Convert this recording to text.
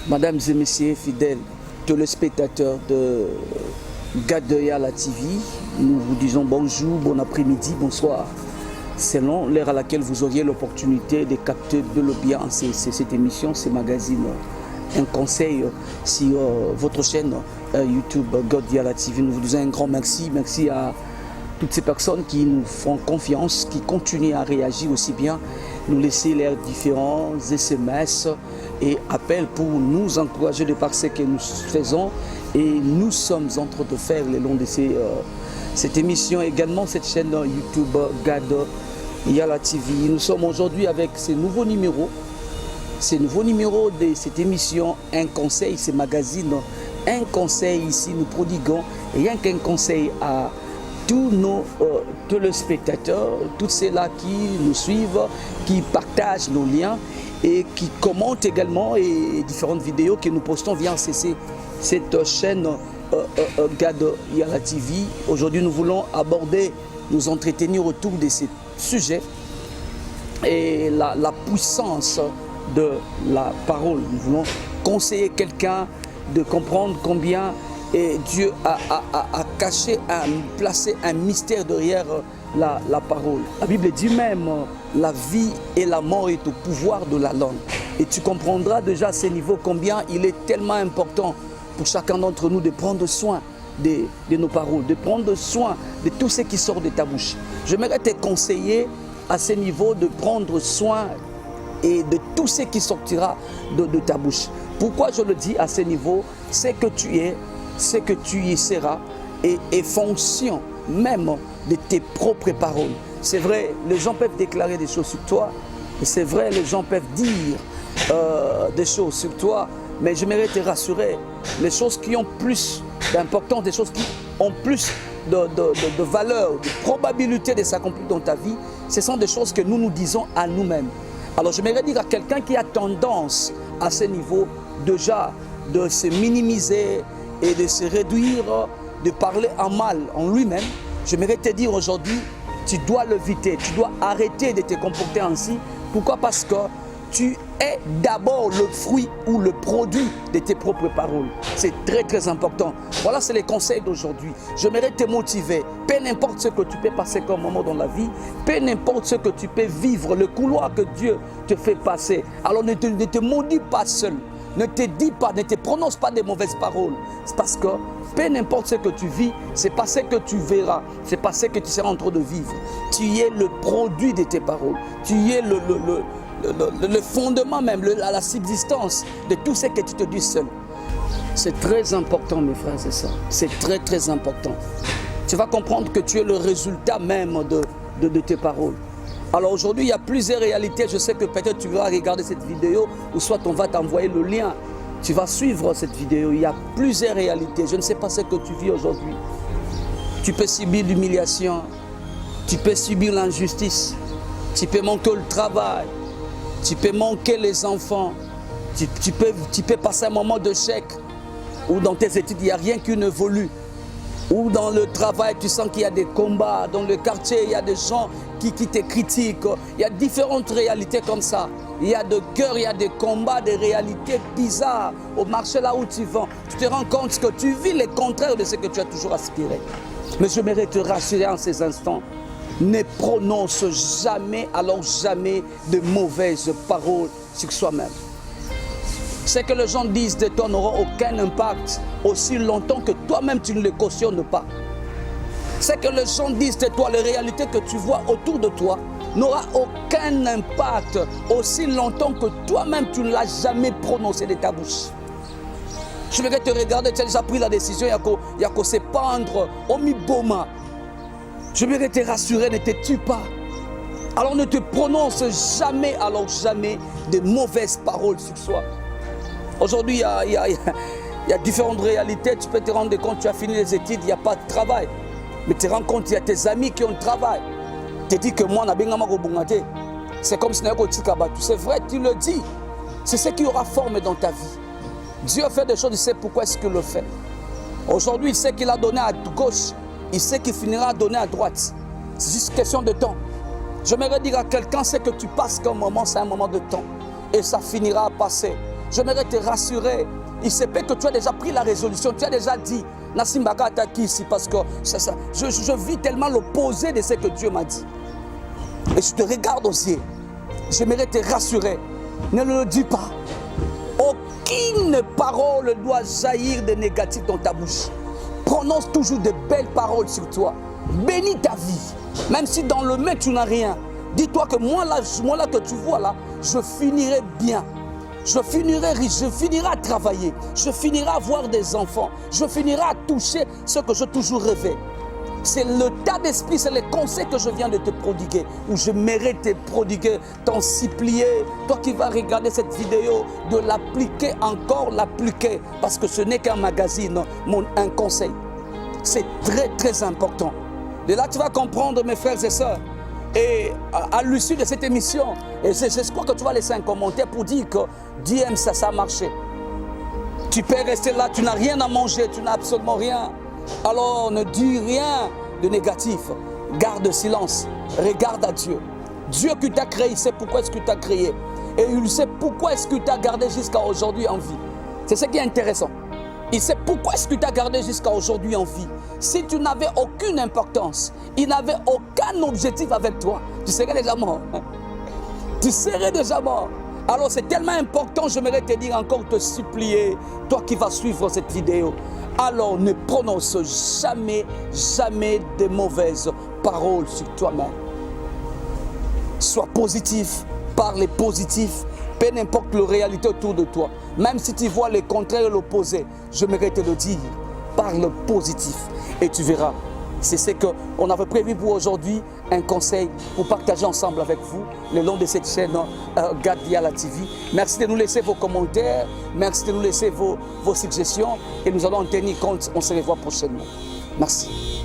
Mesdames et messieurs fidèles téléspectateurs de Gadoya la TV, nous vous disons bonjour, bon après-midi, bonsoir. Selon l'heure à laquelle vous auriez l'opportunité de capter de le bien cette émission, ce magazine, un conseil sur votre chaîne YouTube Gadoya la TV. Nous vous disons un grand merci. Merci à toutes ces personnes qui nous font confiance, qui continuent à réagir aussi bien, nous laisser leurs différents SMS et appels pour nous encourager de par ce que nous faisons. Et nous sommes en train de faire le long de cette émission, également cette chaîne YouTube Gadoya la TV. Nous sommes aujourd'hui avec ce nouveau numéro de cette émission, un conseil, ce magazine, un conseil ici, nous prodiguons rien qu'un conseil à tous nos téléspectateurs, tous ceux-là qui nous suivent, qui partagent nos liens et qui commentent également et différentes vidéos que nous postons via cette chaîne Gadoya la TV. Aujourd'hui, nous voulons aborder, nous entretenir autour de ce sujet et la puissance de la parole. Nous voulons conseiller quelqu'un de comprendre combien et Dieu a caché, a placé un mystère derrière la parole. La Bible dit même, la vie et la mort est au pouvoir de la langue. Et tu comprendras déjà à ce niveau combien il est tellement important pour chacun d'entre nous de prendre soin de nos paroles, de prendre soin de tout ce qui sort de ta bouche. J'aimerais te conseiller à ce niveau de prendre soin et de tout ce qui sortira de ta bouche. Pourquoi je le dis à ce niveau? C'est que tu es, ce que tu y seras et fonction même de tes propres paroles. C'est vrai, les gens peuvent déclarer des choses sur toi, c'est vrai, les gens peuvent dire des choses sur toi, mais j'aimerais te rassurer, les choses qui ont plus d'importance, des choses qui ont plus de valeur, de probabilité de s'accomplir dans ta vie, ce sont des choses que nous disons à nous-mêmes. Alors j'aimerais dire à quelqu'un qui a tendance à ce niveau déjà de se minimiser et de se réduire, de parler en mal en lui-même, j'aimerais te dire aujourd'hui, tu dois l'éviter, tu dois arrêter de te comporter ainsi. Pourquoi? Parce que tu es d'abord le fruit ou le produit de tes propres paroles. C'est très très important. Voilà, c'est les conseils d'aujourd'hui. J'aimerais te motiver, peu n'importe ce que tu peux passer comme moment dans la vie, peu n'importe ce que tu peux vivre, le couloir que Dieu te fait passer. Alors ne te maudis pas seul. Ne te dis pas, ne te prononce pas de mauvaises paroles. C'est parce que peu n'importe ce que tu vis, c'est pas ce que tu verras, c'est pas ce que tu seras en train de vivre. Tu es le produit de tes paroles. Tu es le fondement même, la subsistance de tout ce que tu te dis seul. C'est très important, mes frères et sœurs. C'est très très important. Tu vas comprendre que tu es le résultat même de tes paroles. Alors aujourd'hui, il y a plusieurs réalités. Je sais que peut-être tu vas regarder cette vidéo ou soit on va t'envoyer le lien. Tu vas suivre cette vidéo. Il y a plusieurs réalités. Je ne sais pas ce que tu vis aujourd'hui. Tu peux subir l'humiliation. Tu peux subir l'injustice. Tu peux manquer le travail. Tu peux manquer les enfants. Tu peux passer un moment de chèque. Ou dans tes études, il n'y a rien qui ne évolue. Ou dans le travail, tu sens qu'il y a des combats. Dans le quartier, il y a des gens qui te critiquent. Il y a différentes réalités comme ça. Il y a de cœur, il y a des combats, des réalités bizarres. Au marché là où tu vends, tu te rends compte que tu vis le contraire de ce que tu as toujours aspiré. Mais j'aimerais te rassurer en ces instants. Ne prononce jamais, alors jamais, de mauvaises paroles sur soi-même. Ce que les gens disent de toi n'aura aucun impact aussi longtemps que toi-même tu ne le cautionnes pas. Ce que les gens disent de toi, les réalités que tu vois autour de toi, n'aura aucun impact aussi longtemps que toi-même tu ne l'as jamais prononcé de ta bouche. Je vais te regarder, tu as déjà pris la décision, il y a qu'à se pendre au mi-boma. Je vais te rassurer, ne te tue pas. Alors ne te prononce jamais, alors jamais, de mauvaises paroles sur soi. Aujourd'hui, il y a différentes réalités. Tu peux te rendre compte, tu as fini les études, il n'y a pas de travail. Mais tu te rends compte, il y a tes amis qui ont le travail. Tu te dis que moi, c'est comme si c'est vrai, tu le dis. C'est ce qui aura forme dans ta vie. Dieu fait des choses, il sait pourquoi est-ce qu'il le fait. Aujourd'hui, il sait qu'il a donné à gauche. Il sait qu'il finira à donner à droite. C'est juste question de temps. J'aimerais dire à quelqu'un, c'est que tu passes qu'un moment, c'est un moment de temps. Et ça finira à passer. j'aimerais te rassurer. Il se peut que tu as déjà pris la résolution, tu as déjà dit, Nassim Baka attaque ici, parce que je vis tellement l'opposé de ce que Dieu m'a dit. Et je te regarde aux yeux. J'aimerais te rassurer. Ne le dis pas. Aucune parole ne doit jaillir de négatif dans ta bouche. Prononce toujours de belles paroles sur toi. Bénis ta vie. Même si dans le main tu n'as rien. Dis-toi que moi là que tu vois là, je finirai bien. Je finirai riche, je finirai à travailler. Je finirai à avoir des enfants. Je finirai à toucher ce que j'ai toujours rêvé. C'est l'état d'esprit, c'est les conseils que je viens de te prodiguer, où je mérite te prodiguer, t'en supplier, toi qui vas regarder cette vidéo, de l'appliquer encore, l'appliquer, parce que ce n'est qu'un magazine, un conseil. C'est très très important. De là tu vas comprendre, mes frères et sœurs, et à l'issue de cette émission, et j'espère que tu vas laisser un commentaire pour dire que DM ça a marché. Tu peux rester là, tu n'as rien à manger, tu n'as absolument rien. Alors ne dis rien de négatif, garde silence, regarde à Dieu. Dieu qui t'a créé, il sait pourquoi est-ce qu'il t'a créé. Et il sait pourquoi est-ce qu'il t'a gardé jusqu'à aujourd'hui en vie. C'est ce qui est intéressant. Il sait pourquoi est-ce qu'il t'a gardé jusqu'à aujourd'hui en vie. Si tu n'avais aucune importance, il n'avait aucun objectif avec toi, tu serais déjà mort. Tu serais déjà mort. Alors c'est tellement important, j'aimerais te dire encore, te supplier, toi qui vas suivre cette vidéo. Alors ne prononce jamais, jamais de mauvaises paroles sur toi-même. Sois positif, parle positif, peu importe la réalité autour de toi. Même si tu vois le contraire et l'opposé, j'aimerais te le dire. Parle positif et tu verras. C'est ce qu'on avait prévu pour aujourd'hui, un conseil pour partager ensemble avec vous le long de cette chaîne Gadiala TV. Merci de nous laisser vos commentaires, merci de nous laisser vos suggestions et nous allons en tenir compte. On se revoit prochainement. Merci.